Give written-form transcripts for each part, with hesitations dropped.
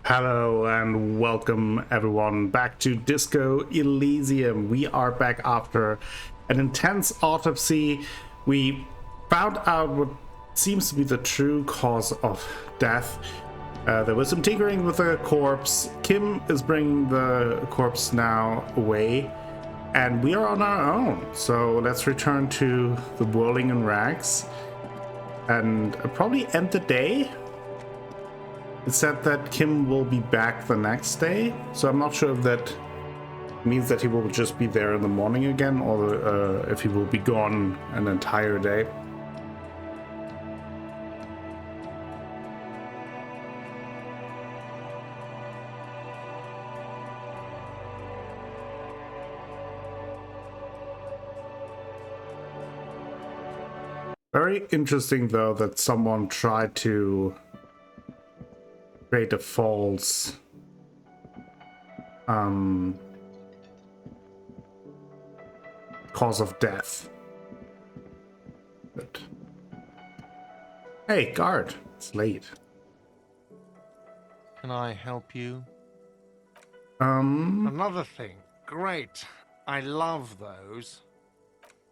Hello and welcome everyone back to Disco Elysium. We are back after an intense autopsy. We found out what seems to be the true cause of death. There was some tinkering with the corpse. Kim is bringing the corpse now away, and we are on our own. So let's return to the whirling in rags and probably end the day. It said that Kim will be back the next day, so I'm not sure if that means that he will just be there in the morning again, or if he will be gone an entire day. Very interesting, though, that someone tried to create a false cause of death. But hey, guard, it's late. Can I help you? Um, Another thing. Great. I love those.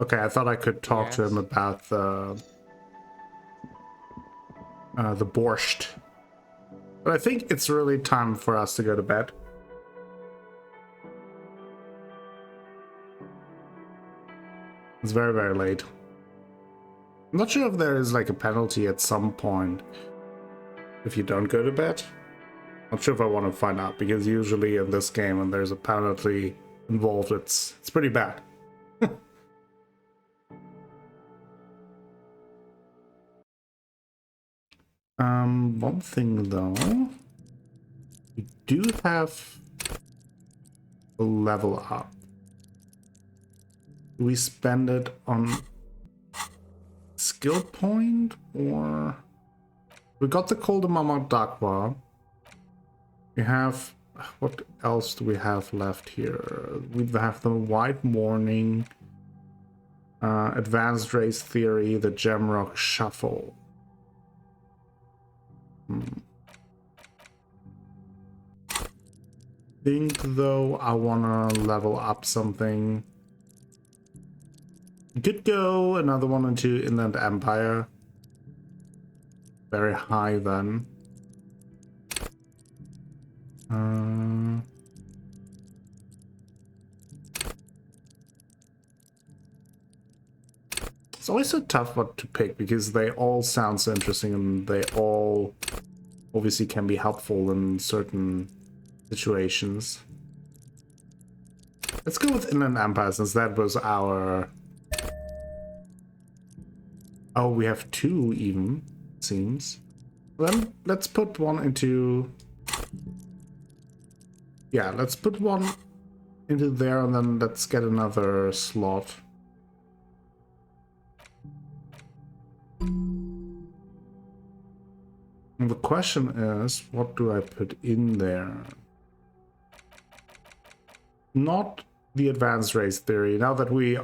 okay, I thought I could talk to him Yes. about the borscht. But I think it's really time for us to go to bed. It's very, very late. I'm not sure if there is like a penalty at some point if you don't go to bed. Not sure if I want to find out, because usually in this game when there's a penalty involved, it's pretty bad. One thing though, we do have a level up. Do we spend it on skill point, or we got the Call of Mama Dakwa. We have, what else do we have left here? We have the White Morning, Advanced Race Theory, the Gemrock Shuffle. Think though I wanna level up something. Could go another one into Inland Empire. Very high then. It's always so tough what to pick because they all sound so interesting and they all obviously can be helpful in certain situations. Let's go with Inland Empire since that was our... Oh, we have two even, it seems. Then let's put one into... Yeah, let's put one into there and then let's get another slot. And the question is, what do I put in there? Not the Advanced Race Theory. Now that we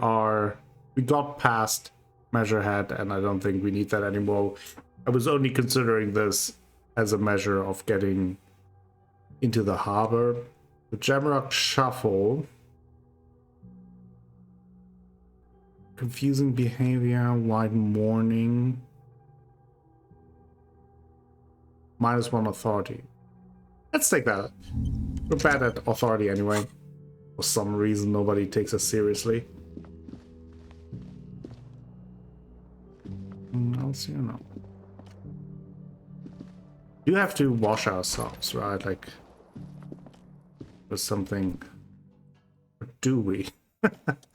got past Measurehead, and I don't think we need that anymore. I was only considering this as a measure of getting into the harbor. The Jamrock Shuffle. Confusing Behavior, White Morning. -1 authority. Let's take that. We're bad at authority anyway. For some reason, nobody takes us seriously. Else, you know. You have to wash ourselves, right? Like, or something. Or do we?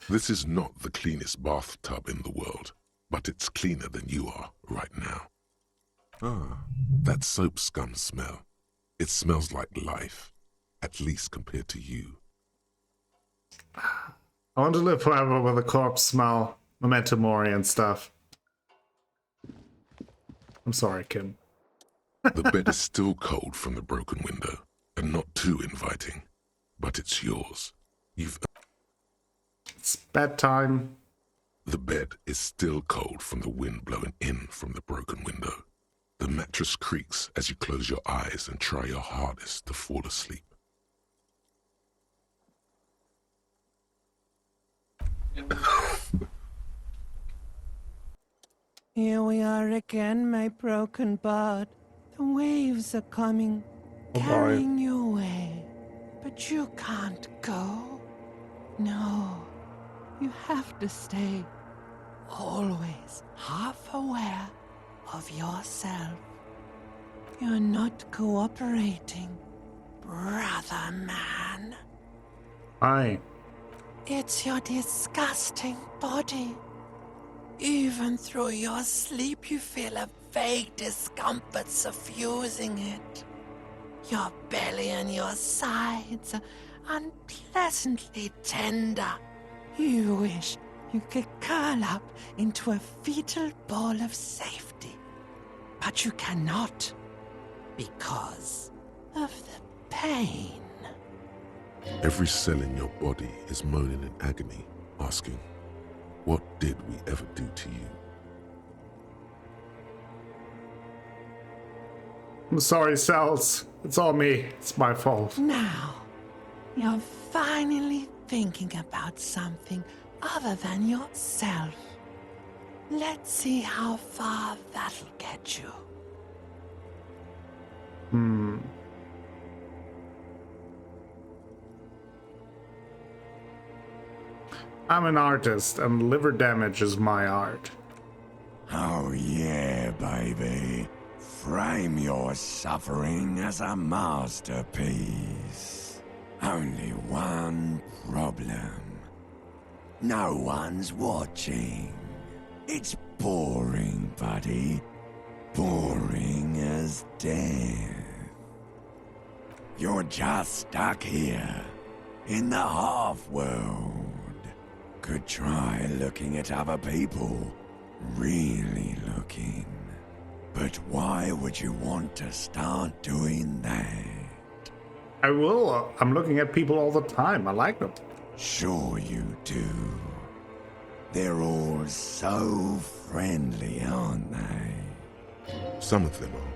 This is not the cleanest bathtub in the world, but it's cleaner than you are right now. Ah, that soap scum smell. It smells like life, at least compared to you. I want to live forever with a corpse smell, memento mori and stuff. I'm sorry, Kim. The bed is still cold from the broken window, and not too inviting, but it's yours. It's bedtime. The bed is still cold from the wind blowing in from the broken window. The mattress creaks as you close your eyes and try your hardest to fall asleep. Here we are again, my broken bird. The waves are coming, carrying you away. But you can't go. No, you have to stay. Always half aware of yourself. You're not cooperating, brother man. Hi. It's your disgusting body. Even through your sleep, you feel a vague discomfort suffusing it. Your belly and your sides are unpleasantly tender. You wish you could curl up into a fetal ball of safety. But you cannot, because of the pain. Every cell in your body is moaning in agony, asking, what did we ever do to you? I'm sorry, cells. It's all me. It's my fault. Now, you're finally thinking about something other than yourself. Let's see how far that'll get you. I'm an artist, and liver damage is my art. Oh yeah, baby. Frame your suffering as a masterpiece. Only one problem. No one's watching. It's boring, buddy. Boring as death. You're just stuck here, in the half-world. Could try looking at other people. Really looking. But why would you want to start doing that? I will. I'm looking at people all the time. I like them. Sure you do. They're all so friendly, aren't they? Some of them are.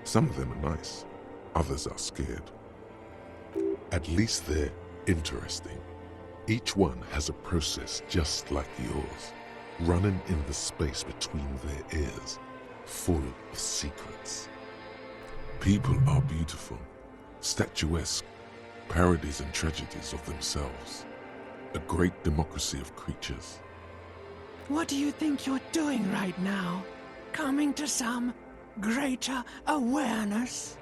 Some of them are nice. Others are scared. At least they're interesting. Each one has a process just like yours, running in the space between their ears, full of secrets. People are beautiful, statuesque, parodies and tragedies of themselves. A great democracy of creatures. What do you think you're doing right now? Coming to some greater awareness?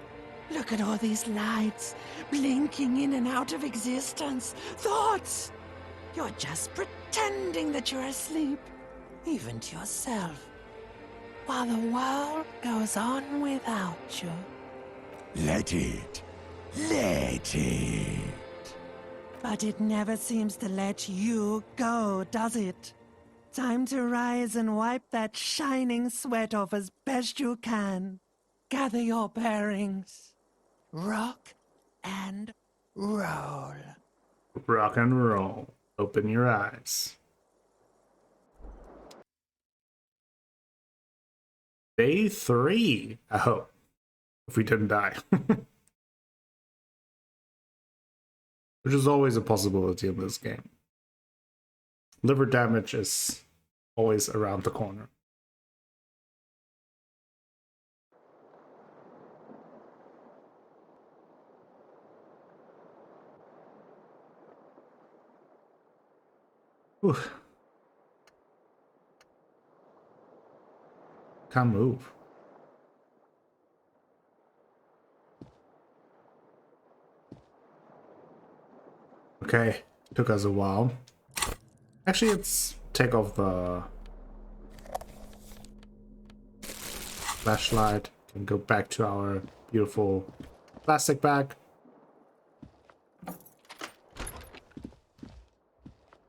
Look at all these lights, blinking in and out of existence. Thoughts! You're just pretending that you're asleep, even to yourself, while the world goes on without you. Let it. Let it. But it never seems to let you go, does it? Time to rise and wipe that shining sweat off as best you can. Gather your bearings. Rock and roll. Rock and roll. Open your eyes. Day 3, I hope. If we didn't die. Which is always a possibility in this game. Liver damage is always around the corner. Whew. Can't move. Okay, took us a while. Actually, let's take off the flashlight and go back to our beautiful plastic bag.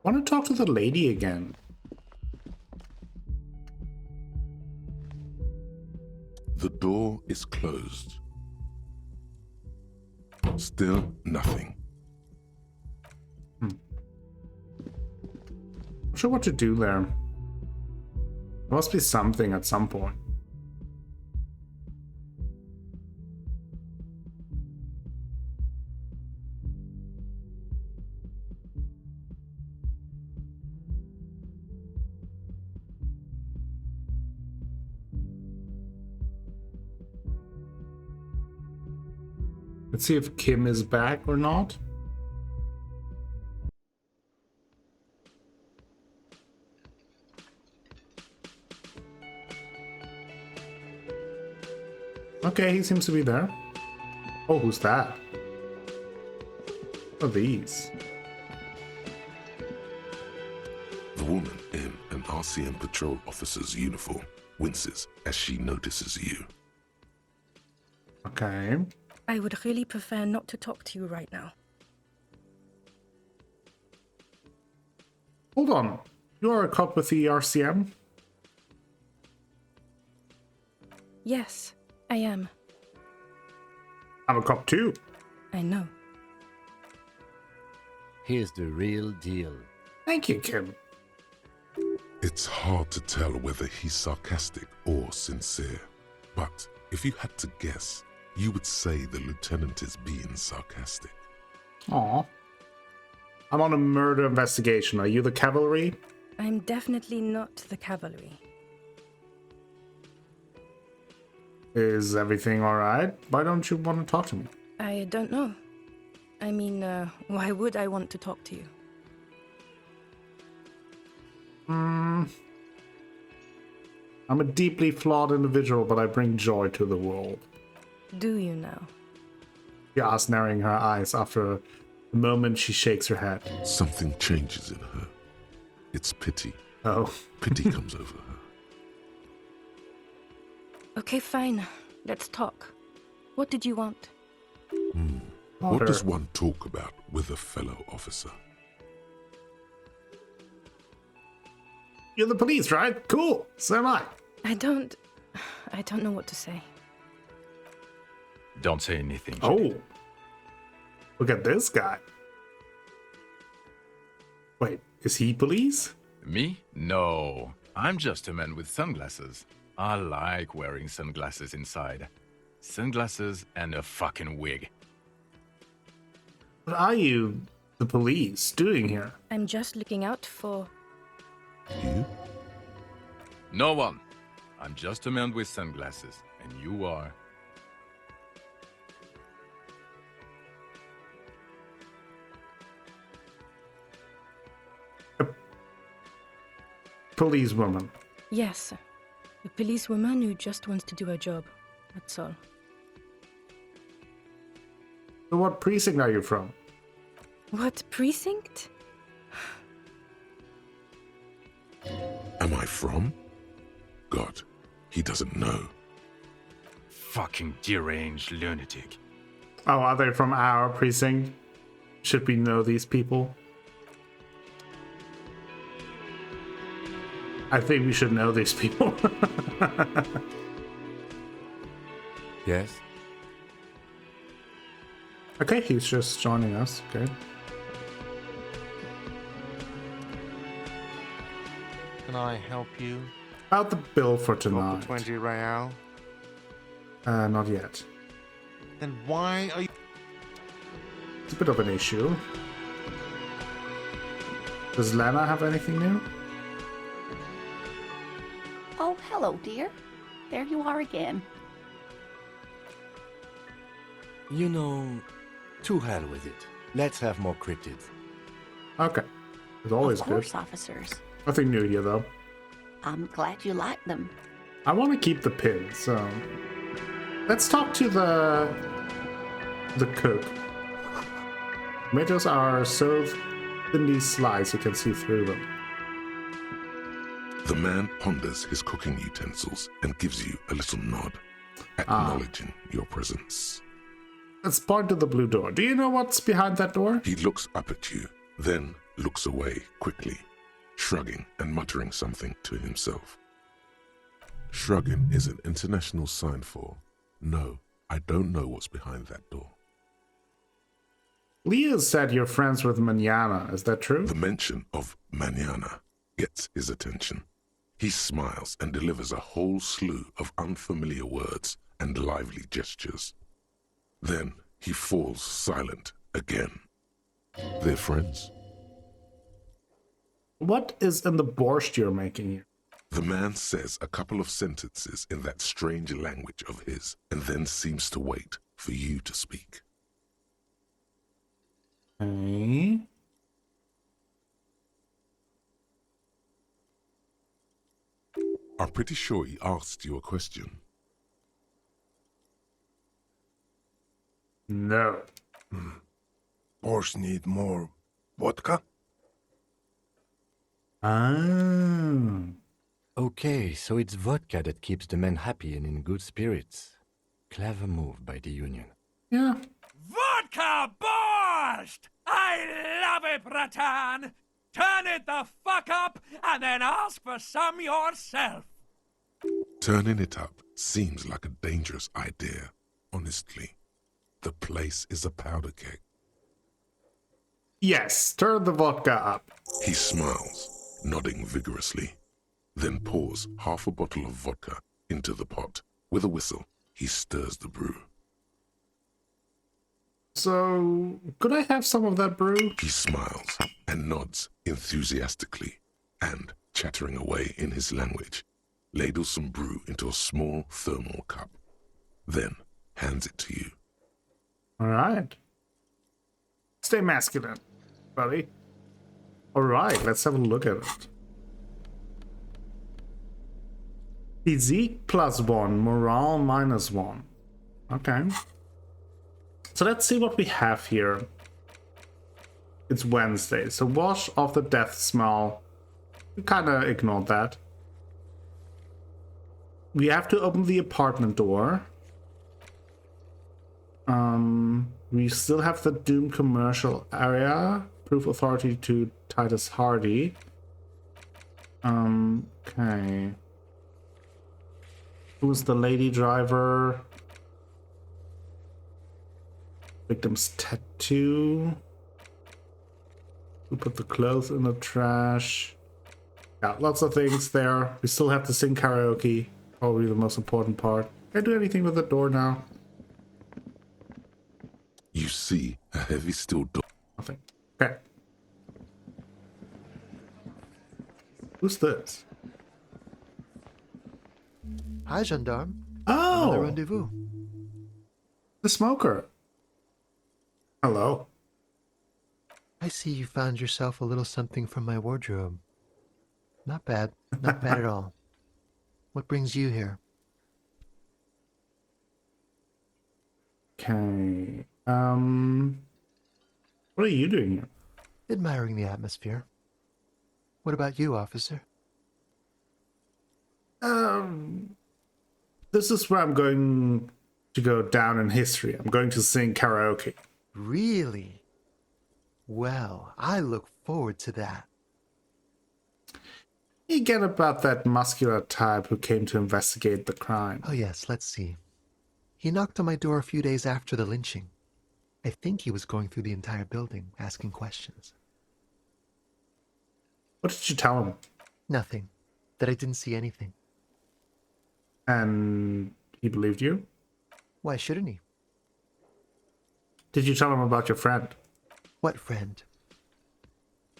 Want to talk to the lady again. The door is closed. Still nothing. Not sure what to do there. There must be something at some point. Let's see if Kim is back or not. Okay, he seems to be there. Oh, who's that? What are these? The woman in an RCM patrol officer's uniform winces as she notices you. Okay. I would really prefer not to talk to you right now. Hold on. You are a cop with the RCM? Yes, I am. I'm a cop too. I know. Here's the real deal. Thank you, Kim. It's hard to tell whether he's sarcastic or sincere, but if you had to guess, you would say the lieutenant is being sarcastic. Aw. I'm on a murder investigation. Are you the cavalry? I'm definitely not the cavalry. Is everything alright? Why don't you want to talk to me? I don't know. I mean, why would I want to talk to you? I'm a deeply flawed individual, but I bring joy to the world. Do you now? She asks, narrowing her eyes. After a moment, she shakes her head. Something changes in her. It's pity. Oh. Pity comes over her. Okay, fine. Let's talk. What did you want? What does one talk about with a fellow officer? You're the police, right? Cool. So am I. I don't know what to say. Don't say anything. Oh. Look at this guy. Wait, is he police? Me? No. I'm just a man with sunglasses. I like wearing sunglasses inside. Sunglasses and a fucking wig. What are you, the police, doing here? I'm just looking out for... You? No one. I'm just a man with sunglasses. And you are... Policewoman. Yes, a policewoman who just wants to do her job. That's all. So what precinct are you from? What precinct? Am I from? God, he doesn't know. fucking deranged lunatic. Oh, are they from our precinct? Should we know these people? I think we should know these people. Yes? Okay, he's just joining us. Okay. Can I help you? About the bill for Got tonight. the 20 real? Not yet. Then why are you... It's a bit of an issue. Does Lana have anything new? Oh, hello, dear. There you are again. You know, to hell with it. Let's have more cryptids. Okay. It's always Of good. course, officers. Nothing new here, though. I'm glad you like them. I want to keep the pin, so... Let's talk to the cook. Tomatoes are so thinly sliced you can see through them. The man ponders his cooking utensils and gives you a little nod, acknowledging your presence. Let's point to the blue door. Do you know what's behind that door? He looks up at you, then looks away quickly, shrugging and muttering something to himself. Shrugging is an international sign for, no, I don't know what's behind that door. Leah said you're friends with Manana. Is that true? The mention of manana gets his attention. He smiles and delivers a whole slew of unfamiliar words and lively gestures. Then he falls silent again. They're friends. What is in the borscht you're making here? The man says a couple of sentences in that strange language of his, and then seems to wait for you to speak. Okay. I'm pretty sure he asked you a question. No. Boss need more vodka? Ah. Okay, so it's vodka that keeps the men happy and in good spirits. Clever move by the Union. Yeah. Vodka burst! I love it, Bratan! Turn it the fuck up and then ask for some yourself! Turning it up seems like a dangerous idea, honestly. The place is a powder keg. Yes, turn the vodka up. He smiles, nodding vigorously, then pours half a bottle of vodka into the pot. With a whistle, he stirs the brew. So, could I have some of that brew? He smiles and nods enthusiastically, and, chattering away in his language, ladles some brew into a small thermal cup, then hands it to you. Alright. Stay masculine, buddy. Alright, let's have a look at it. Physique +1, morale -1. Okay. So let's see what we have here. It's Wednesday, so wash off the death smell. We kinda ignored that. We have to open the apartment door. We still have the Doom commercial area. Proof authority to Titus Hardy. Okay. Who's the lady driver? Victim's tattoo. We put the clothes in the trash. Yeah, lots of things there. We still have to sing karaoke. Probably the most important part. Can I do anything with the door now? You see a heavy steel door. Nothing. Okay. Who's this? Hi, gendarme. Another Oh! rendezvous. The smoker. Hello. I see you found yourself a little something from my wardrobe. Not bad. Not bad at all. What brings you here? Okay. What are you doing here? Admiring the atmosphere. What about you, officer? This is where I'm going to go down in history. I'm going to sing karaoke. Really? Well, I look forward to that. You get about that muscular type who came to investigate the crime. Oh yes, let's see. He knocked on my door a few days after the lynching. I think he was going through the entire building, asking questions. What did you tell him? Nothing. That I didn't see anything. And he believed you? Why shouldn't he? Did you tell him about your friend? What friend?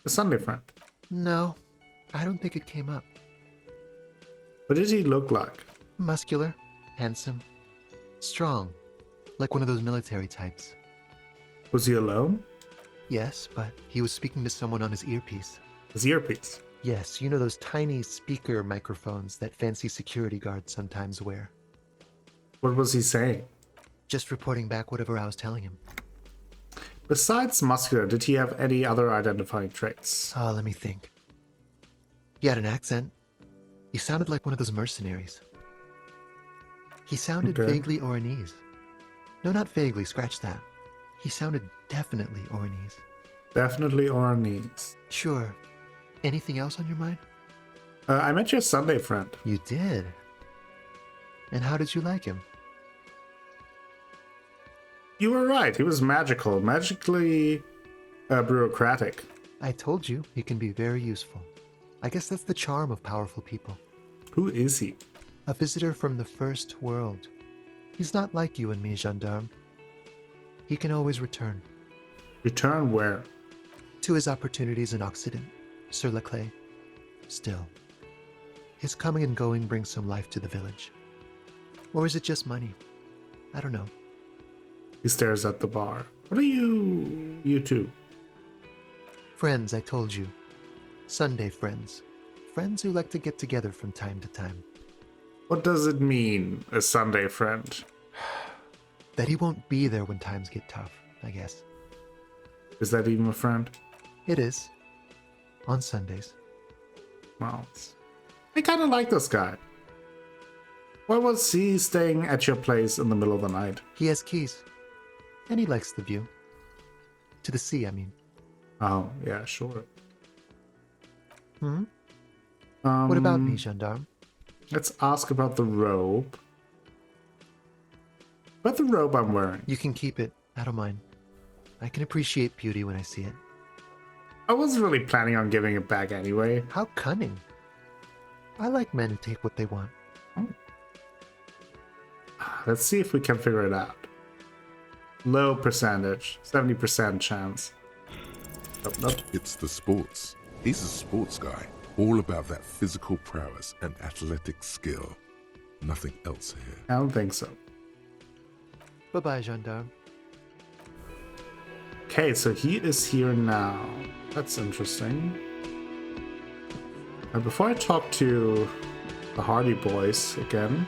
The Sunday friend. No, I don't think it came up. What did he look like? Muscular, handsome, strong, like one of those military types. Was he alone? Yes, but he was speaking to someone on his earpiece. His earpiece? Yes, you know those tiny speaker microphones that fancy security guards sometimes wear. What was he saying? Just reporting back whatever I was telling him. Besides muscular, did he have any other identifying traits? Let me think. He had an accent. He sounded like one of those mercenaries. He sounded vaguely Oranese. No, not vaguely, scratch that. He sounded definitely Oranese. Definitely Oranese. Sure. Anything else on your mind? I met your Sunday friend. You did? And how did you like him? You were right. He was magical. Magically bureaucratic. I told you, he can be very useful. I guess that's the charm of powerful people. Who is he? A visitor from the first world. He's not like you and me, gendarme. He can always return. Return where? To his opportunities in Occident, Sur la Clé. Still, his coming and going brings some life to the village. Or is it just money? I don't know. He stares at the bar. What are you two? Friends, I told you. Sunday friends. Friends who like to get together from time to time. What does it mean, a Sunday friend? That he won't be there when times get tough, I guess. Is that even a friend? It is. On Sundays. Well, I kind of like this guy. Why was he staying at your place in the middle of the night? He has keys. And he likes the view. To the sea, I mean. Oh, yeah, sure. Hmm? What about me, gendarme? Let's ask about the robe. About the robe I'm wearing. You can keep it. I don't mind. I can appreciate beauty when I see it. I wasn't really planning on giving it back anyway. How cunning. I like men who take what they want. Oh. Let's see if we can figure it out. Low percentage. 70% chance. Nope. It's the sports. He's a sports guy. All about that physical prowess and athletic skill. Nothing else here. I don't think so. Bye-bye, gendarme. Okay, so he is here now. That's interesting. Before I talk to the Hardy Boys again,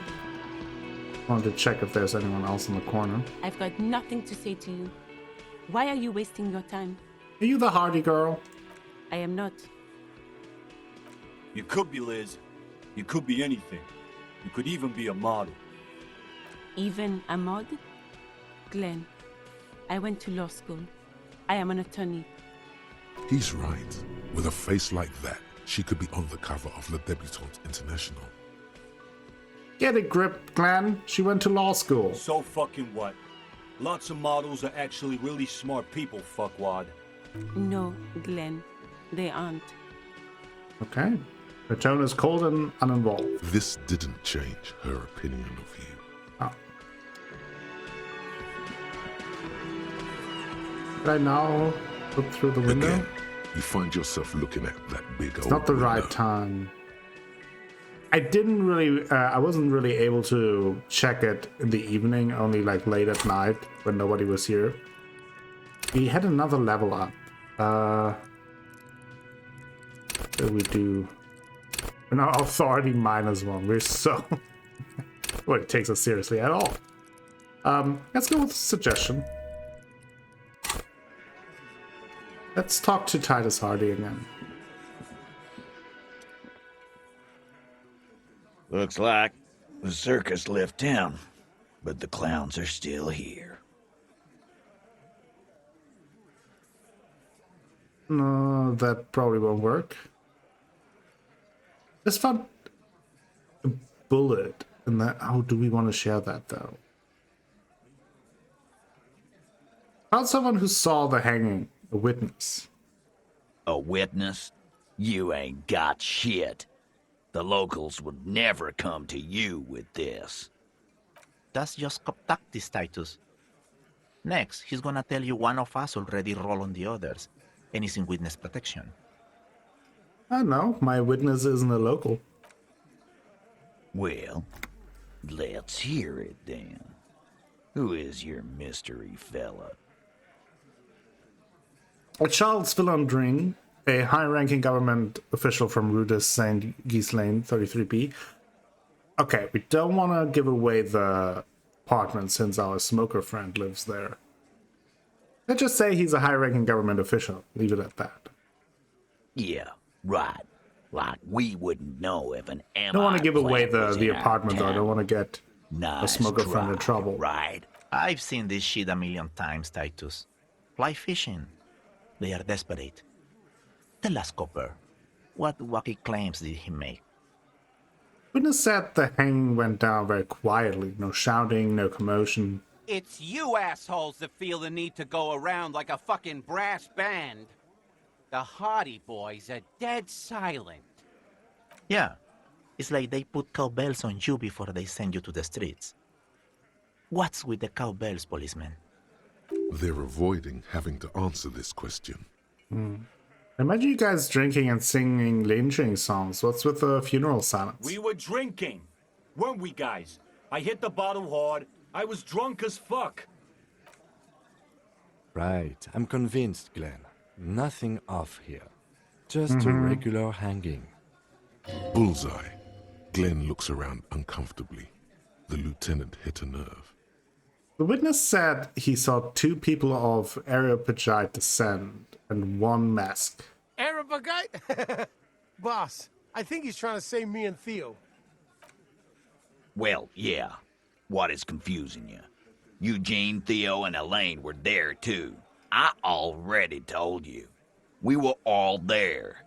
I wanted to check if there's anyone else in the corner. I've got nothing to say to you. Why are you wasting your time? Are you the Hardy girl? I am not. You could be, Liz. You could be anything. You could even be a model. Even a mod? Glenn, I went to law school. I am an attorney. He's right. With a face like that, she could be on the cover of Le Debutante International. Get a grip, Glenn. She went to law school. So fucking what? Lots of models are actually really smart people, fuckwad. No, Glenn. They aren't. Okay. Her tone is cold and uninvolved. This didn't change her opinion of you. Oh. Did I now look through the window? Again, you find yourself looking at that big old It's not the window. right time. I didn't really, I wasn't really able to check it in the evening, only like late at night when nobody was here. We had another level up. What did we do? We're now authority -1. We're so... Nobody takes us seriously at all. Let's go with a suggestion. Let's talk to Titus Hardy again. Looks like the circus left town, but the clowns are still here. No, that probably won't work. Just found a bullet in that. How do we want to share that though? Found someone who saw the hanging, a witness. A witness? You ain't got shit. The locals would never come to you with this. That's just cop tactics, Titus. Next, he's gonna tell you one of us already rolled on the others, and is in witness protection. I know, my witness isn't a local. Well, let's hear it then. Who is your mystery fella? Charles Villandrin, a high-ranking government official from Rue de Saint-Ghislain, 33B. Okay, we don't want to give away the apartment since our smoker friend lives there. Let's just say he's a high-ranking government official. Leave it at that. Yeah, right. Like we wouldn't know if an MI I don't want to give away plant was the in our apartment, though. I town. don't want to get a Nice smoker friend in try, trouble. Right? I've seen this shit a million times, Titus. Fly fishing. They are desperate. Tell us, Copper, what wacky claims did he make? Witness said the hanging went down very quietly. No shouting, no commotion. It's you assholes that feel the need to go around like a fucking brass band. The Hardy Boys are dead silent. Yeah, it's like they put cowbells on you before they send you to the streets. What's with the cowbells, policeman? They're avoiding having to answer this question. Imagine you guys drinking and singing lynching songs. What's with the funeral silence? We were drinking, weren't we, guys? I hit the bottle hard. I was drunk as fuck. Right, I'm convinced, Glenn. Nothing off here. Just a regular hanging. Bullseye. Glenn looks around uncomfortably. The lieutenant hit a nerve. The witness said he saw 2 people of Areopagite descent and 1 mask. Arabagite? Boss, I think he's trying to say me and Theo. Well, yeah. What is confusing you? Eugene, Theo, and Elaine were there too. I already told you. We were all there.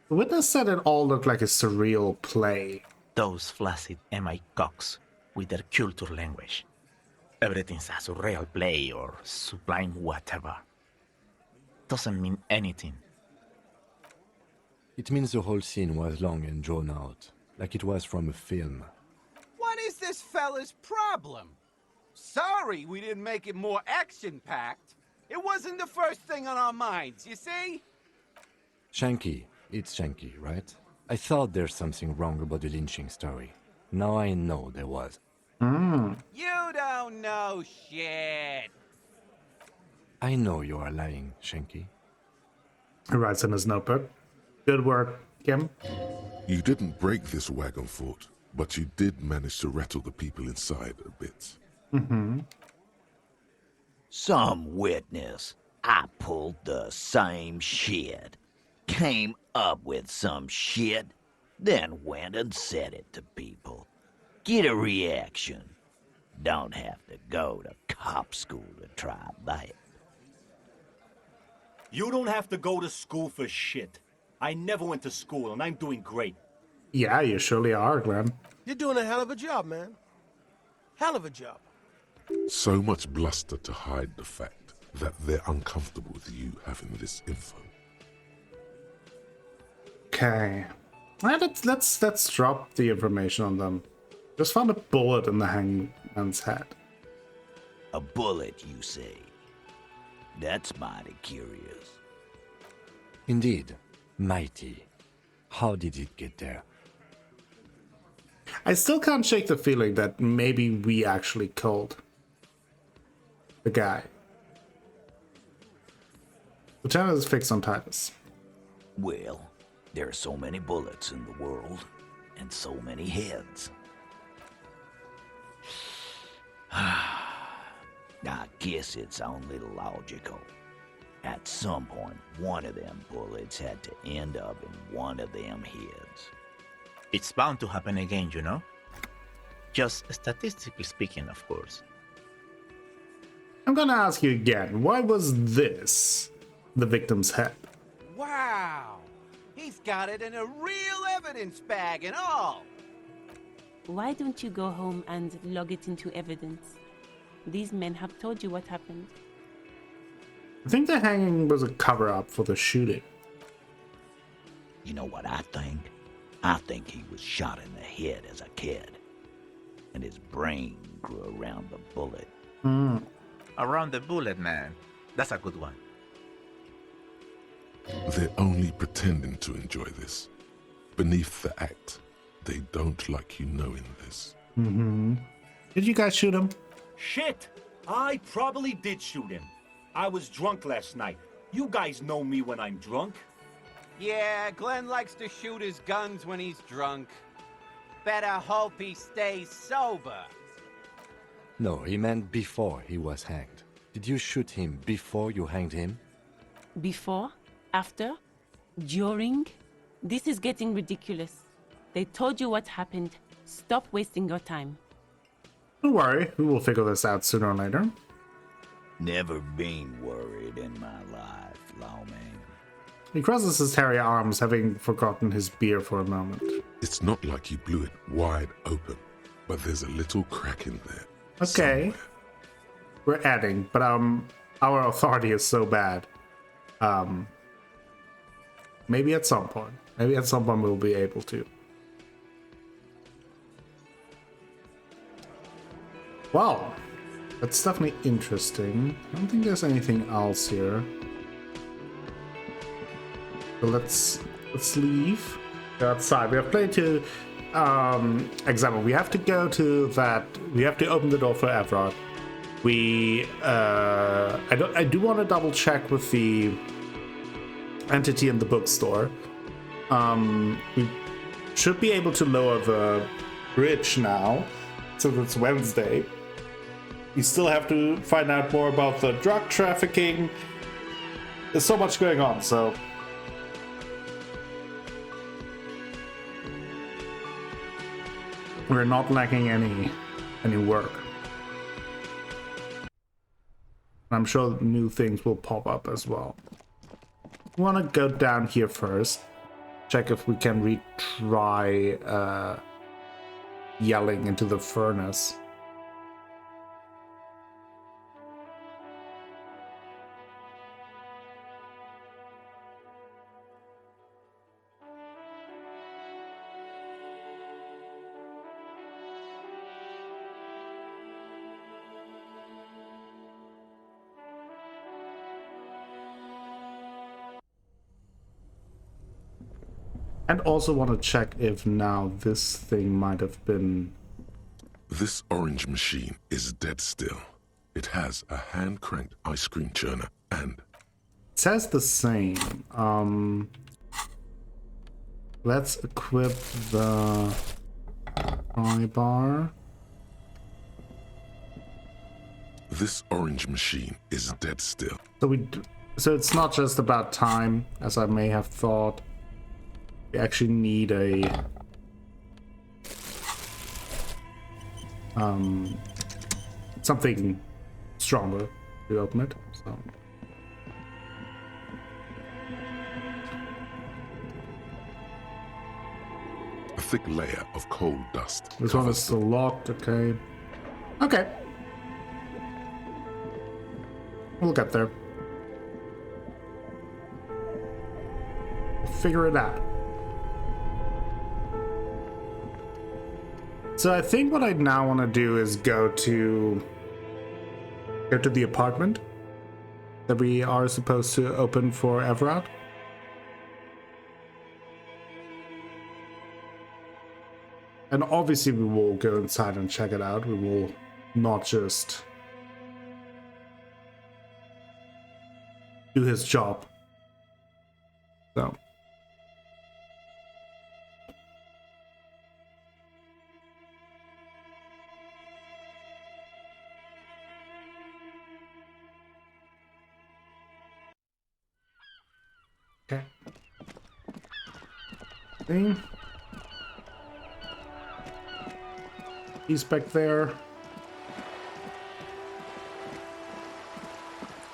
The witness said it all looked like a surreal play. Those flaccid MI cocks with their culture language. Everything's a surreal play or sublime whatever. Doesn't mean anything. It means the whole scene was long and drawn out, like it was from a film. What is this fella's problem? Sorry we didn't make it more action-packed. It wasn't the first thing on our minds, you see? Shanky. It's Shanky, right? I thought there's something wrong about the lynching story. Now I know there was. You don't know shit. I know you are lying, Shanky. He writes in his notebook. Good work, Kim. You didn't break this wagon fort, but you did manage to rattle the people inside a bit. Some witness. I pulled the same shit. Came up with some shit, then went and said it to people. Get a reaction. Don't have to go to cop school to try that. You don't have to go to school for shit. I never went to school, and I'm doing great. Yeah, you surely are, Glenn. You're doing a hell of a job, man. Hell of a job. So much bluster to hide the fact that they're uncomfortable with you having this info. Okay. Let's drop the information on them. Just found a bullet in the hangman's head. A bullet, you say? That's mighty curious. Indeed. Mighty. How did it get there? I still can't shake the feeling that maybe we actually killed the guy. Lieutenant is fixed on Titus. Well, there are so many bullets in the world, and so many heads. I guess it's only logical. At some point, one of them bullets had to end up in one of them heads. It's bound to happen again, you know? Just statistically speaking, of course. I'm gonna ask you again, why was this the victim's head? Wow. He's got it in a real evidence bag and all. Why don't you go home and log it into evidence? These men have told you what happened. I think the hanging was a cover-up for the shooting. You know what I think? I think he was shot in the head as a kid, and his brain grew around the bullet. Around the bullet, man. That's a good one. They're only pretending to enjoy this. Beneath the act, they don't like you knowing this. Did you guys shoot him? Shit! I probably did shoot him. I was drunk last night. You guys know me when I'm drunk. Yeah, Glenn likes to shoot his guns when he's drunk. Better hope he stays sober. No, he meant before he was hanged. Did you shoot him before you hanged him? Before? After? During? This is getting ridiculous. They told you what happened. Stop wasting your time. Don't worry, we will figure this out sooner or later. Never been worried in my life, lawman. He crosses his hairy arms, having forgotten his beer for a moment. It's not like you blew it wide open, but there's a little crack in there. Okay. Somewhere. We're adding, but our authority is so bad. Maybe at some point. Maybe at some point we'll be able to. Wow. That's definitely interesting. I don't think there's anything else here. So let's leave. Go outside. We have plenty to examine. We have to go to that. We have to open the door for Evrart. I do want to double check with the entity in the bookstore. We should be able to lower the bridge now, since it's Wednesday. We still have to find out more about the drug trafficking. There's so much going on, so we're not lacking any work. I'm sure new things will pop up as well. We want to go down here first, check if we can retry yelling into the furnace. And also want to check if now this thing might have been... This orange machine is dead still. It has a hand-cranked ice cream churner and... It says the same. Let's equip the pry bar. This orange machine is dead still. So it's not just about time, as I may have thought. We actually need a something stronger to open it. So a thick layer of coal dust. This one is still locked. Okay. Okay. We'll get there. We'll figure it out. So I think what I now want to do is go to the apartment that we are supposed to open for Evrart. And obviously we will go inside and check it out. We will not just do his job. So. Okay. Thing. He's back there.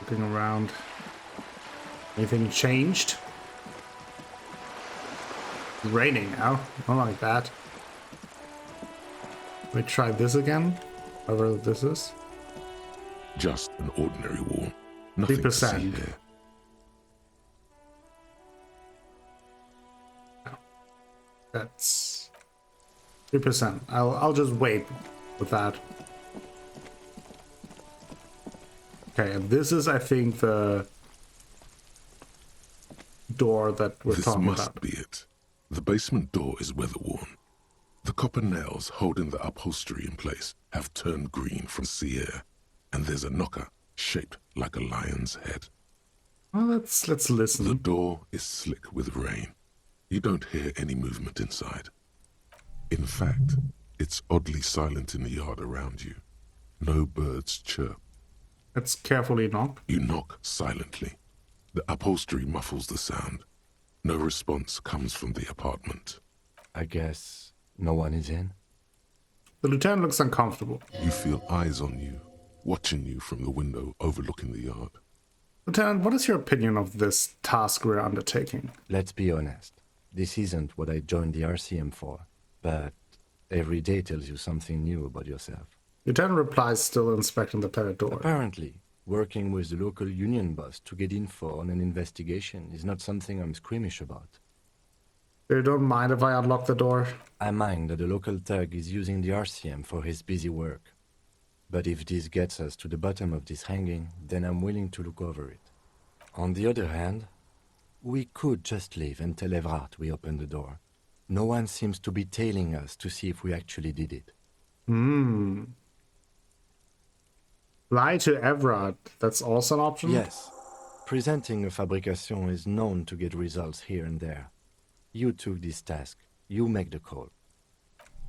Looking around. Anything changed? It's raining now. I like that. Let me try this again. Whatever this is. Just an ordinary wall. Nothing 3%. to see here. That's 3%. I'll just wait with that. Okay, and this is, I think, the door that we're talking about. This must be it. The basement door is weather-worn. The copper nails holding the upholstery in place have turned green from sea air, and there's a knocker shaped like a lion's head. Well, let's listen. The door is slick with rain. You don't hear any movement inside. In fact, it's oddly silent in the yard around you. No birds chirp. Let's carefully knock. You knock silently. The upholstery muffles the sound. No response comes from the apartment. I guess no one is in. The lieutenant looks uncomfortable. You feel eyes on you, watching you from the window overlooking the yard. Lieutenant, what is your opinion of this task we're undertaking? Let's be honest. This isn't what I joined the RCM for, but every day tells you something new about yourself. Lieutenant replies, still inspecting the planet door. Apparently, working with the local union boss to get info on an investigation is not something I'm squeamish about. You don't mind if I unlock the door? I mind that the local thug is using the RCM for his busy work. But if this gets us to the bottom of this hanging, then I'm willing to look over it. On the other hand, we could just leave and tell Evrart we opened the door. No one seems to be tailing us to see if we actually did it. The Lie to Evrart. That's also an option? Yes. Presenting a fabrication is known to get results here and there. You took this task. You make the call.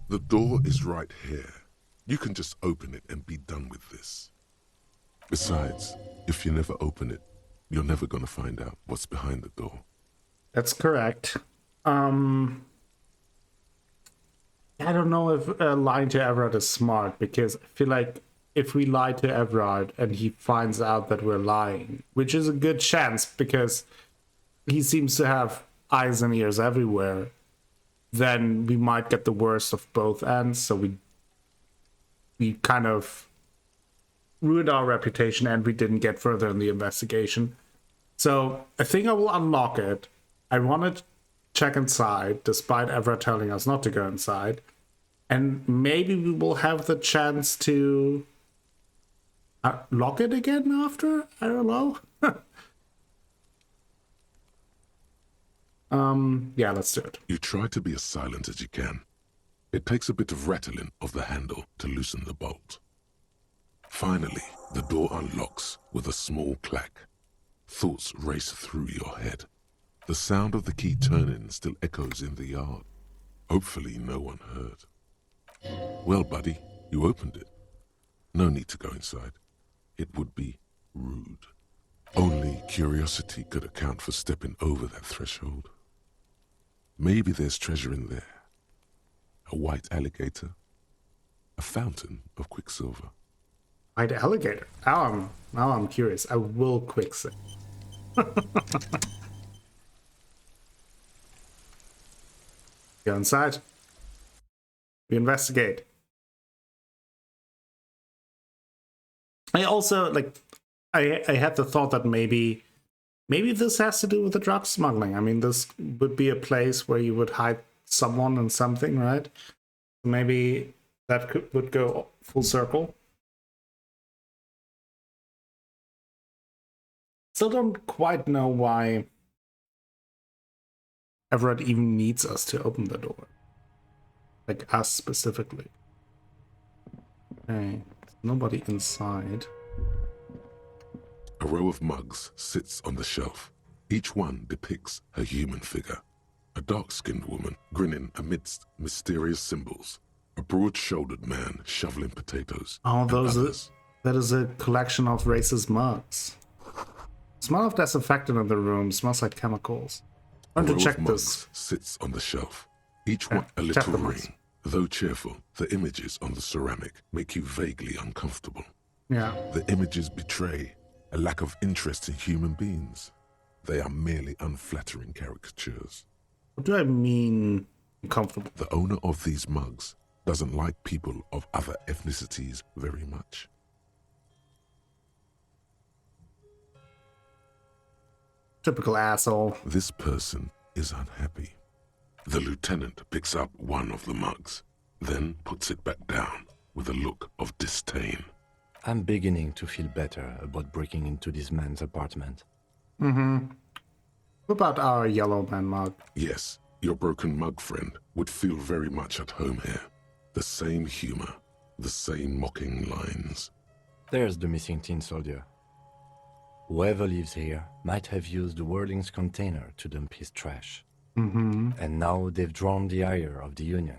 The door is right here. You can just open it and be done with this. Besides, if you never open it, you're never going to find out what's behind the door. That's correct. I don't know if lying to Evrart is smart, because I feel like if we lie to Evrart and he finds out that we're lying, which is a good chance because he seems to have eyes and ears everywhere, then we might get the worst of both ends. So we kind of ruined our reputation and we didn't get further in the investigation. So I think I will unlock it. I want to check inside, despite Evrart telling us not to go inside. And maybe we will have the chance to lock it again after? I don't know. Yeah, let's do it. You try to be as silent as you can. It takes a bit of rattling of the handle to loosen the bolt. Finally, the door unlocks with a small clack. Thoughts race through your head. The sound of the key turning still echoes in the yard. Hopefully no one heard. Well, buddy, you opened it. No need to go inside. It would be rude. Only curiosity could account for stepping over that threshold. Maybe there's treasure in there. A white alligator. A fountain of quicksilver. White alligator? Now I'm curious. I will quicksave. Go inside. We investigate. I also, like, I had the thought that maybe this has to do with the drug smuggling. I mean, this would be a place where you would hide someone and something, right? Maybe that would go full circle. Still don't quite know why Evrart even needs us to open the door. Like, us specifically. Okay, nobody inside. A row of mugs sits on the shelf. Each one depicts a human figure. A dark-skinned woman grinning amidst mysterious symbols. A broad-shouldered man shoveling potatoes. Oh, that is a collection of racist mugs. Smell of disinfectant in the room. Smells like chemicals. I'm going to check this. Sits on the shelf. Each one a little ring. Though cheerful, the images on the ceramic make you vaguely uncomfortable. Yeah. The images betray a lack of interest in human beings. They are merely unflattering caricatures. What do I mean uncomfortable? The owner of these mugs doesn't like people of other ethnicities very much. Typical asshole. This person is unhappy. The lieutenant picks up one of the mugs, then puts it back down with a look of disdain. I'm beginning to feel better about breaking into this man's apartment. Mm-hmm. What about our yellow man mug? Yes, your broken mug friend would feel very much at home here. The same humor, the same mocking lines. There's the missing tin soldier. Whoever lives here might have used the Whirling's container to dump his trash. Mm-hmm. And now they've drawn the ire of the Union.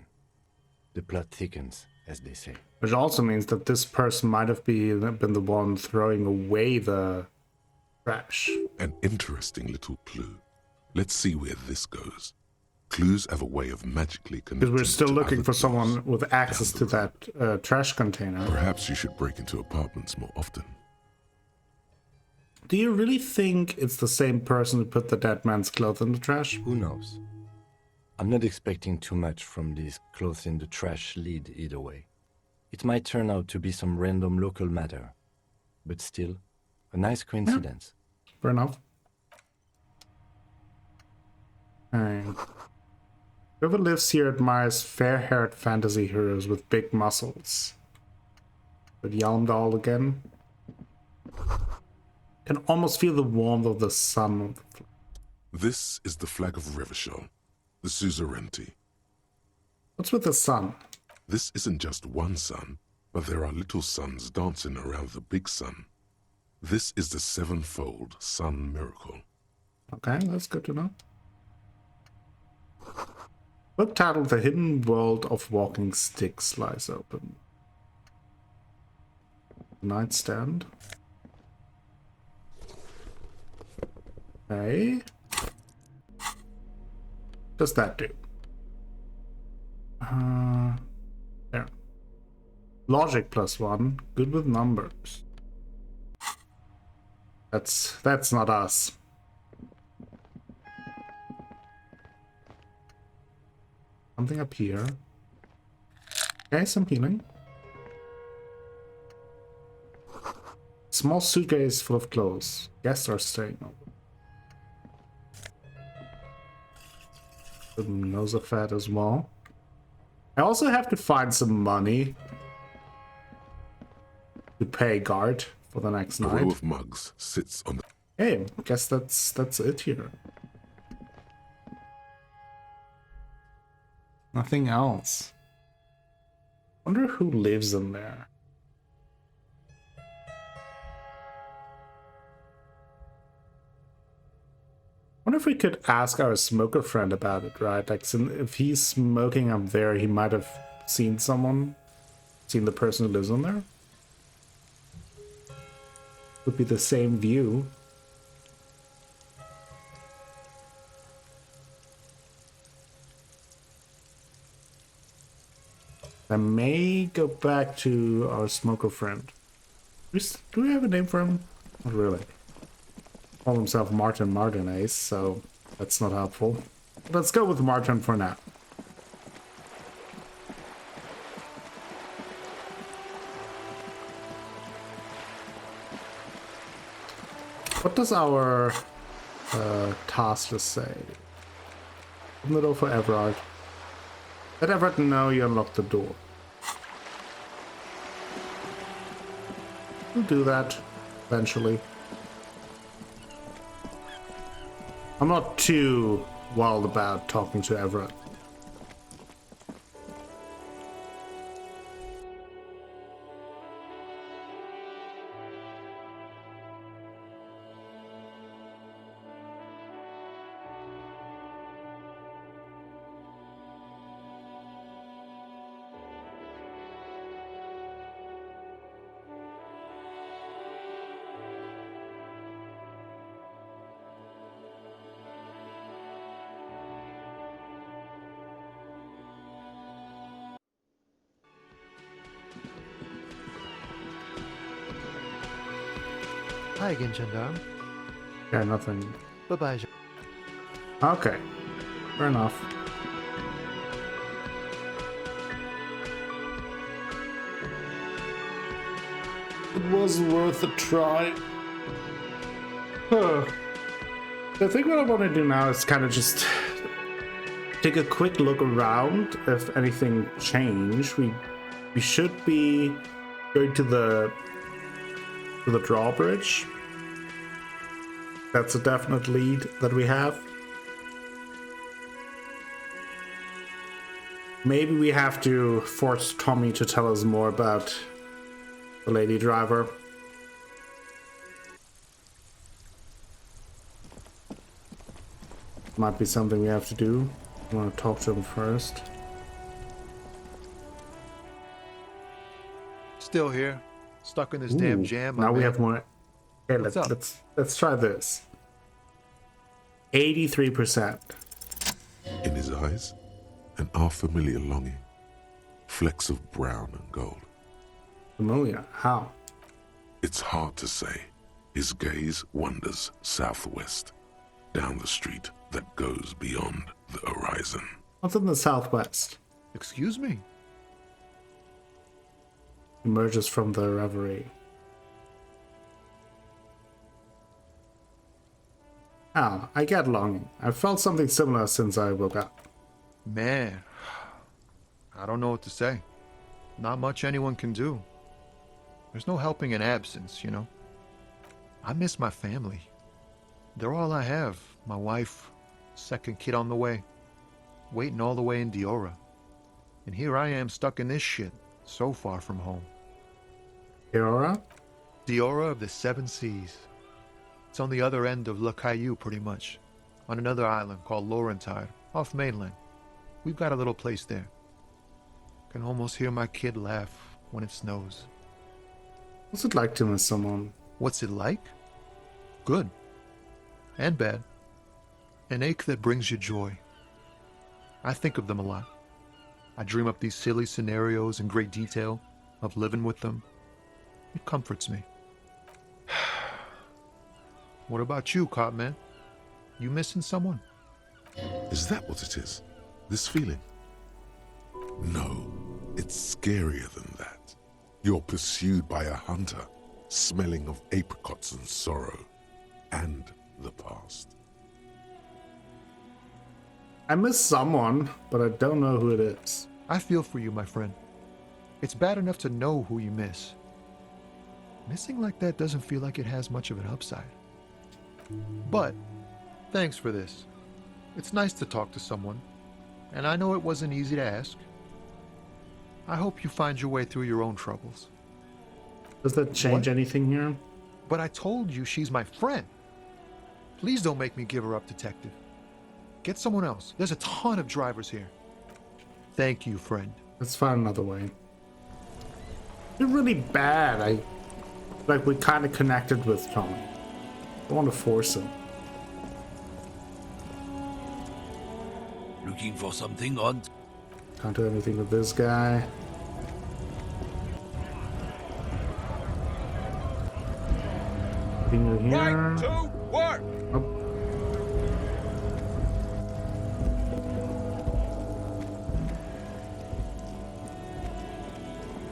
The plot thickens, as they say. Which also means that this person might have been the one throwing away the trash. An interesting little clue. Let's see where this goes. Clues have a way of magically connecting. Because we're still looking for someone with access to that trash container. Perhaps you should break into apartments more often. Do you really think it's the same person who put the dead man's clothes in the trash? Who knows? I'm not expecting too much from this clothes in the trash lead either way. It might turn out to be some random local matter, but still, a nice coincidence. Yeah. Fair enough. Alright. Whoever lives here admires fair-haired fantasy heroes with big muscles. But Yalmdal again. Can almost feel the warmth of the sun. This is the flag of Revachol, the suzerainty. What's with the sun? This isn't just one sun, but there are little suns dancing around the big sun. This is the sevenfold sun miracle. Okay, that's good to know. Book titled The Hidden World of Walking Sticks lies open. Nightstand. Okay. What does that do? There. Logic +1. Good with numbers. That's not us. Something up here. Okay, some healing. Small suitcase full of clothes. Guests are staying over. Some nose of fat as well. I also have to find some money to pay guard for the next night. A row of mugs sits on the... Hey, I guess that's it here. Nothing else. Wonder who lives in there. Wonder if we could ask our smoker friend about it, right? Like, if he's smoking up there, he might have seen someone, seen the person who lives in there. Would be the same view. I may go back to our smoker friend. Do we have a name for him? Not really. Call himself Martin Martinez, so that's not helpful. Let's go with Martin for now. What does our task list say? Open the door for Evrart. Let Evrart know you unlocked the door. We'll do that eventually. I'm not too wild about talking to Evrart. Hi again, gendarme. Yeah, nothing. Bye-bye, Okay, fair enough. It was worth a try. Huh. I think what I want to do now is kind of just take a quick look around if anything changed. We should be going to the drawbridge. That's a definite lead that we have. Maybe we have to force Tommy to tell us more about the lady driver. Might be something we have to do. I want to talk to him first. Still here, stuck in this damn jam. Now we man. have more. Okay, let's try this. 83%. In his eyes, an unfamiliar longing. Flecks of brown and gold. Familiar? How? It's hard to say. His gaze wanders southwest, down the street that goes beyond the horizon. What's in the southwest? Excuse me? Emerges from the reverie. Ah, I get longing. I've felt something similar since I woke up. Man, I don't know what to say. Not much anyone can do. There's no helping in absence, you know. I miss my family. They're all I have. My wife, second kid on the way, waiting all the way in Diora. And here I am stuck in this shit, so far from home. Aura? The aura of the seven seas. It's on the other end of Le Caillou, pretty much. On another island called Laurentide, off mainland. We've got a little place there. Can almost hear my kid laugh when it snows. What's it like to miss someone? What's it like? Good. And bad. An ache that brings you joy. I think of them a lot. I dream up these silly scenarios in great detail of living with them. It comforts me. What about you, Copman? You missing someone? Is that what it is? This feeling? No, it's scarier than that. You're pursued by a hunter, smelling of apricots and sorrow, and the past. I miss someone, but I don't know who it is. I feel for you, my friend. It's bad enough to know who you miss. Missing like that doesn't feel like it has much of an upside. But, thanks for this. It's nice to talk to someone, and I know it wasn't easy to ask. I hope you find your way through your own troubles. Does that change anything here? But I told you she's my friend. Please don't make me give her up, detective. Get someone else. There's a ton of drivers here. Thank you, friend. Let's find another way. You're really bad. We kind of connected with Tommy. I want to force him. Looking for something on? Can't do anything with this guy. Anything in here? Right to work! Oh.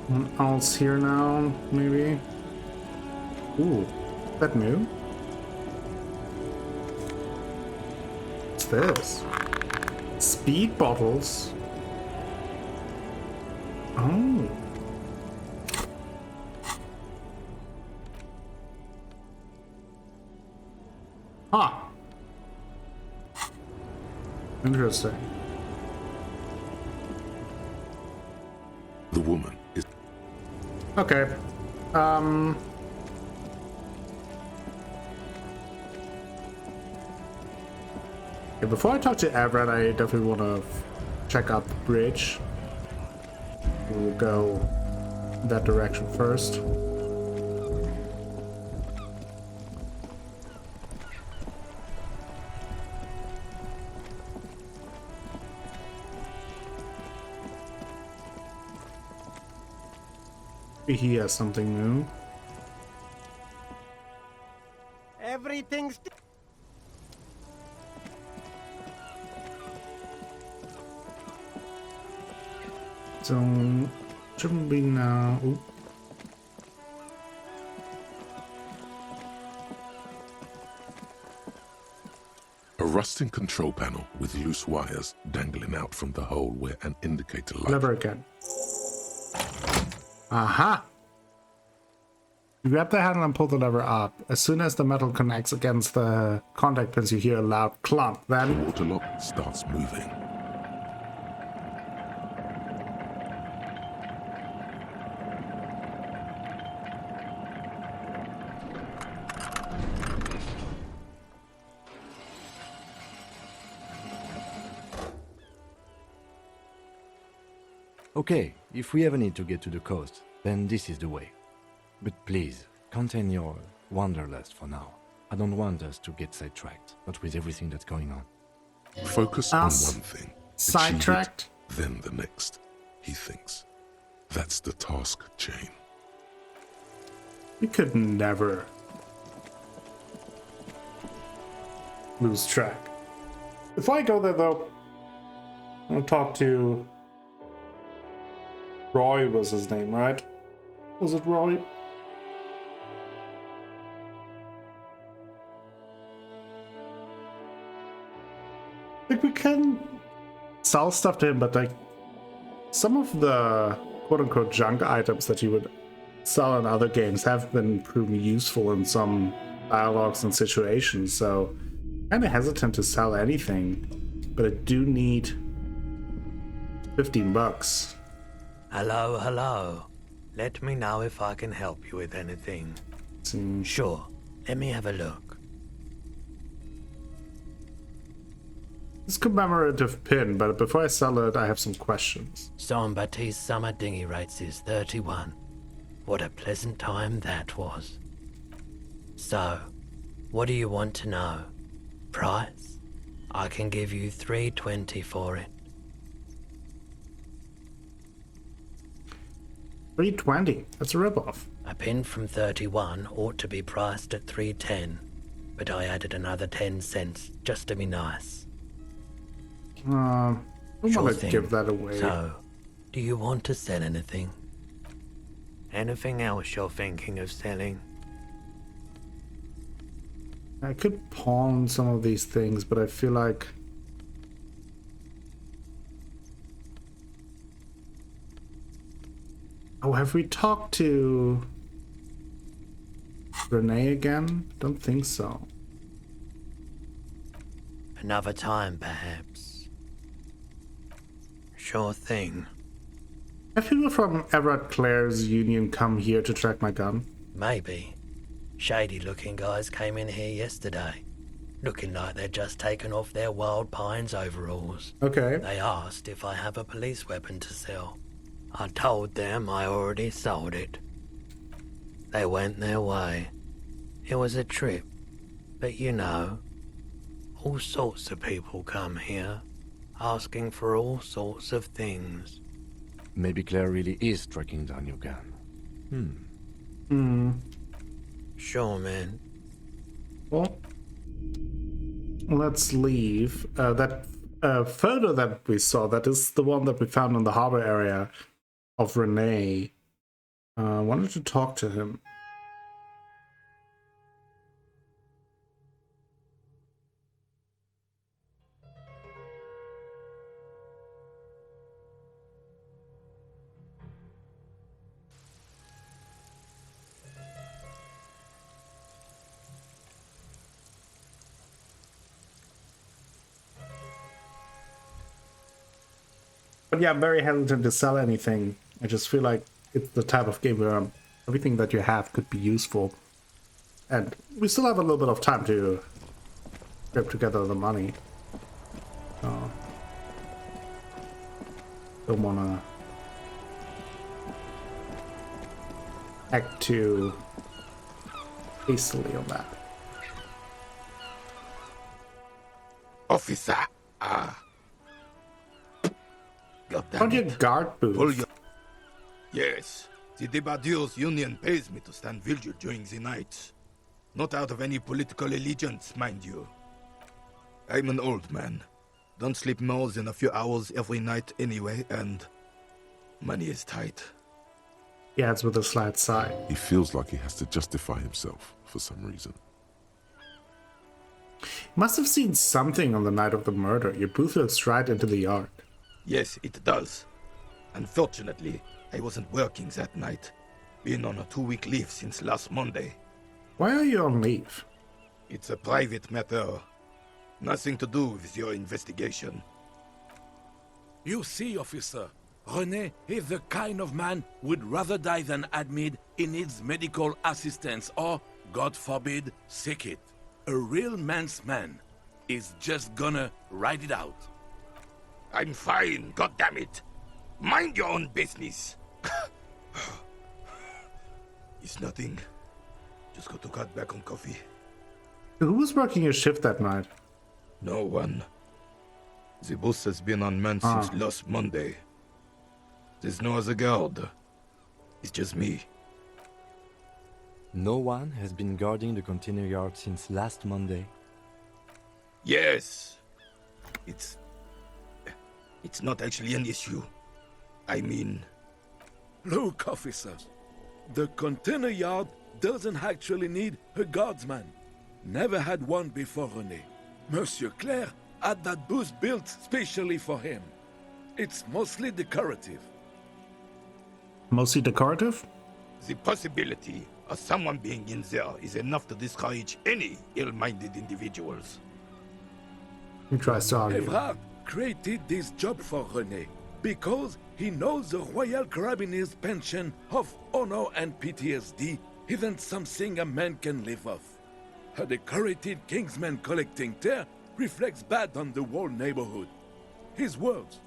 What else here now, maybe? Ooh, is that new? What's this? Speed bottles? Oh. Huh. Interesting. The woman is... Okay. Yeah, before I talk to Evrart, I definitely want to check out the bridge. We'll go that direction first. He has something new. Everything's... So, shouldn't be now. Ooh. A rusting control panel with loose wires dangling out from the hole where an indicator light... Lever again. Aha! You grab the handle and pull the lever up. As soon as the metal connects against the contact pins, you hear a loud clunk. Then the water lock starts moving. Okay, if we ever need to get to the coast, then this is the way. But please, contain your wanderlust for now. I don't want us to get sidetracked, not with everything that's going on. Focus on one thing. Sidetracked? Then the next, he thinks. That's the task chain. We could never lose track. If I go there, though, I'm gonna talk to... Roy was his name, right? Was it Roy? Like, we can sell stuff to him, but like, some of the quote-unquote junk items that you would sell in other games have been proven useful in some dialogues and situations, so I'm kind of hesitant to sell anything, but I do need $15. Hello, hello. Let me know if I can help you with anything. Sure. Let me have a look. This commemorative pin, but before I sell it, I have some questions. Sombati's summer dinghy rates is 31. What a pleasant time that was. So, what do you want to know? Price? I can give you 320 for it. 320. That's a ripoff. A pin from 31 ought to be priced at 310, but I added another 10 cents just to be nice. I don't want to give that away. So, do you want to sell anything? Anything else you're thinking of selling? I could pawn some of these things, but I feel like... Oh, have we talked to Renee again? Don't think so. Another time, perhaps. Sure thing. Have people from Evrart Claire's union come here to track my gun? Maybe. Shady-looking guys came in here yesterday, looking like they'd just taken off their Wild Pines overalls. Okay. They asked if I have a police weapon to sell. I told them I already sold it. They went their way. It was a trip, but you know, all sorts of people come here, asking for all sorts of things. Maybe Claire really is tracking down your gun. Sure, man. Well, let's leave. That photo that we saw, that is the one that we found in the harbor area of Renee. I wanted to talk to him. But yeah, I'm very hesitant to sell anything. I just feel like it's the type of game where everything that you have could be useful. And we still have a little bit of time to scrape together the money. Don't want to act too hastily on that. Officer! How do you guard booth? Yes, the Debardeurs Union pays me to stand vigil during the night. Not out of any political allegiance, mind you. I'm an old man. Don't sleep more than a few hours every night anyway, and money is tight. He adds with a slight sigh. He feels like he has to justify himself for some reason. You must have seen something on the night of the murder. Your booth looks right into the yard. Yes, it does. Unfortunately, I wasn't working that night. Been on a 2-week leave since last Monday. Why are you on leave? It's a private matter. Nothing to do with your investigation. You see, officer, René is the kind of man who would rather die than admit he needs medical assistance or, God forbid, sick it. A real man's man is just gonna ride it out. I'm fine, goddammit. Mind your own business. It's nothing. Just got to cut back on coffee. Who was working your shift that night? No one. The bus has been unmanned since last Monday. There's no other guard. It's just me. No one has been guarding the container yard since last Monday? Yes. It's not actually an issue. I mean... Look, officers. The container yard doesn't actually need a guardsman. Never had one before René. Monsieur Claire had that booth built specially for him. It's mostly decorative. Mostly decorative? The possibility of someone being in there is enough to discourage any ill-minded individuals. He tries to argue. Evrart created this job for René because He knows the Royal Carabinier's pension of honor and PTSD isn't something a man can live off. A decorated Kingsman collecting tear reflects bad on the whole neighborhood. His words.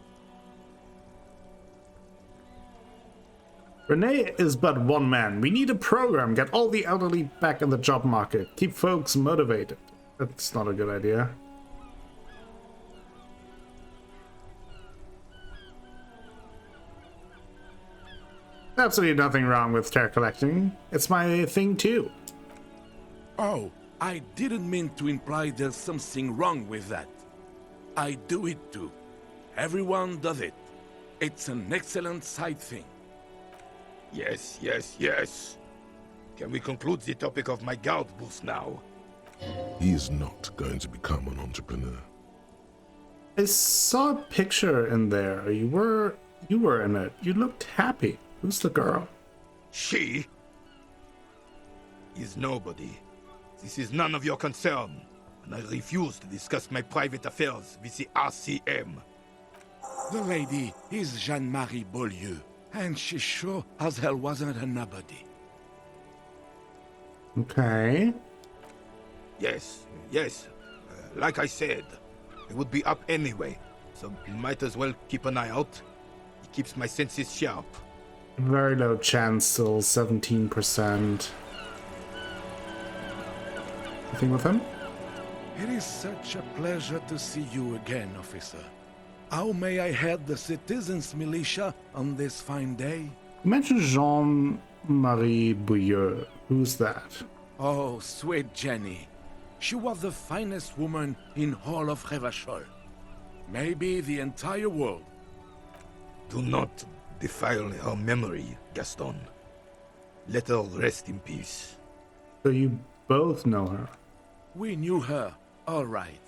Renee is but one man. We need a program. Get all the elderly back in the job market. Keep folks motivated. That's not a good idea. Absolutely nothing wrong with tear collecting. It's my thing too. Oh, I didn't mean to imply there's something wrong with that. I do it too. Everyone does it. It's an excellent side thing. Yes, yes, yes. Can we conclude the topic of my guard booth now? He is not going to become an entrepreneur. I saw a picture in there. You were in it. You looked happy. Who's the girl? She is nobody. This is none of your concern, and I refuse to discuss my private affairs with the RCM. The lady is Jeanne-Marie Beaulieu, and she sure as hell wasn't a nobody. Okay. Yes, yes. Like I said, it would be up anyway, so might as well keep an eye out. It keeps my senses sharp. Very low chance, still 17%. Anything with him? It is such a pleasure to see you again, officer. How may I head the citizens' militia on this fine day? You mentioned Jean-Marie Beaulieu. Who's that? Oh, sweet Jenny. She was the finest woman in all of Revachol. Maybe the entire world. Do not defile her memory, Gaston. Let her rest in peace. So you both know her? We knew her, all right.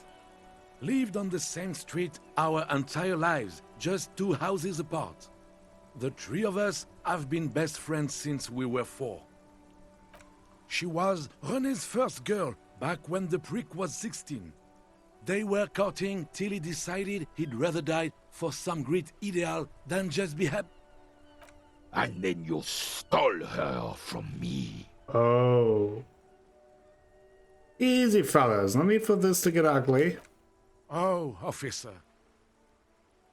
Lived on the same street our entire lives, just 2 houses apart. The 3 of us have been best friends since we were 4. She was René's first girl back when the prick was 16. They were courting till he decided he'd rather die for some great ideal than just be happy. And then you stole her from me. Oh. Easy, fellas. No need for this to get ugly. Oh, officer.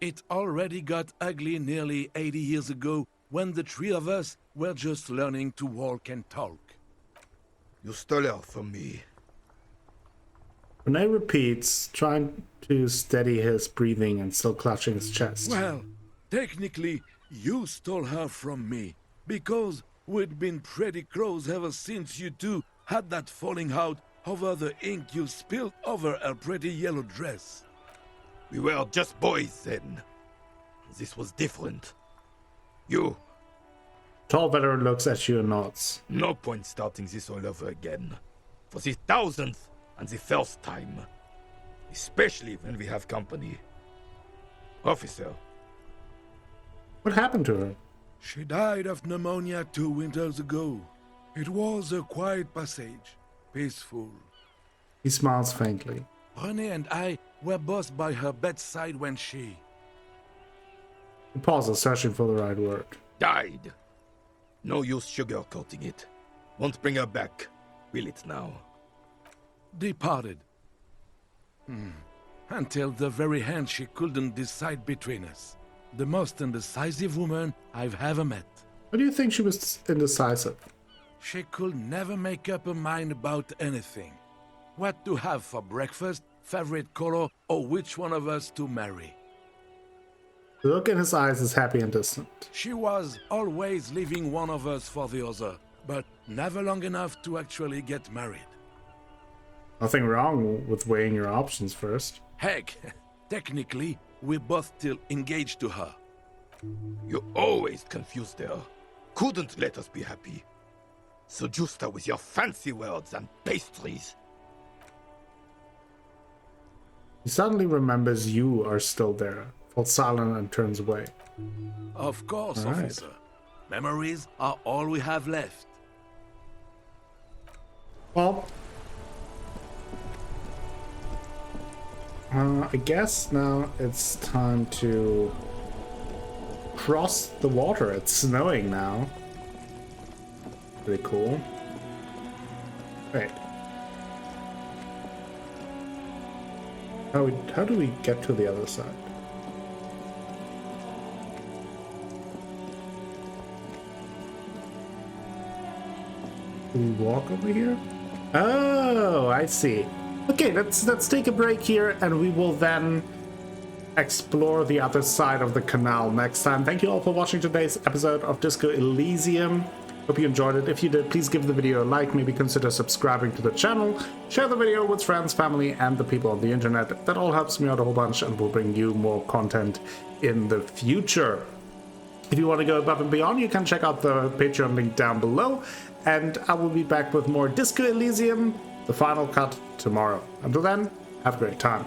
It already got ugly nearly 80 years ago when the 3 of us were just learning to walk and talk. You stole her from me. René repeats, trying to steady his breathing and still clutching his chest. Well, technically, you stole her from me, because we'd been pretty close ever since you two had that falling out over the ink you spilled over her pretty yellow dress. We were just boys then. This was different. You. Tall veteran looks at you and nods. No point starting this all over again. For the 1000th and the first time. Especially when we have company. Officer. What happened to her? She died of pneumonia 2 winters ago. It was a quiet passage. Peaceful. He smiles faintly. René and I were both by her bedside when she... He pauses, searching for the right word. Died. No use sugarcoating it. Won't bring her back. Will it now? Departed. Until the very end she couldn't decide between us. The most indecisive woman I've ever met. Why do you think she was indecisive? She could never make up her mind about anything. What to have for breakfast, favorite color, or which one of us to marry. The look in his eyes is happy and distant. She was always leaving one of us for the other, but never long enough to actually get married. Nothing wrong with weighing your options first. Heck, technically, we're both still engaged to her. You always confused her. Couldn't let us be happy. Seduced her with your fancy words and pastries. He suddenly remembers you are still there, falls silent and turns away. Of course, all officer. Right. Memories are all we have left. Well, I guess now it's time to cross the water. It's snowing now. Pretty cool. Wait. How do we get to the other side? Do we walk over here? Oh, I see. Okay, let's take a break here, and we will then explore the other side of the canal next time. Thank you all for watching today's episode of Disco Elysium. Hope you enjoyed it. If you did, please give the video a like, maybe consider subscribing to the channel, share the video with friends, family, and the people on the internet. That all helps me out a whole bunch and will bring you more content in the future. If you want to go above and beyond, you can check out the Patreon link down below, and I will be back with more Disco Elysium, the final cut, tomorrow. Until then, have a great time.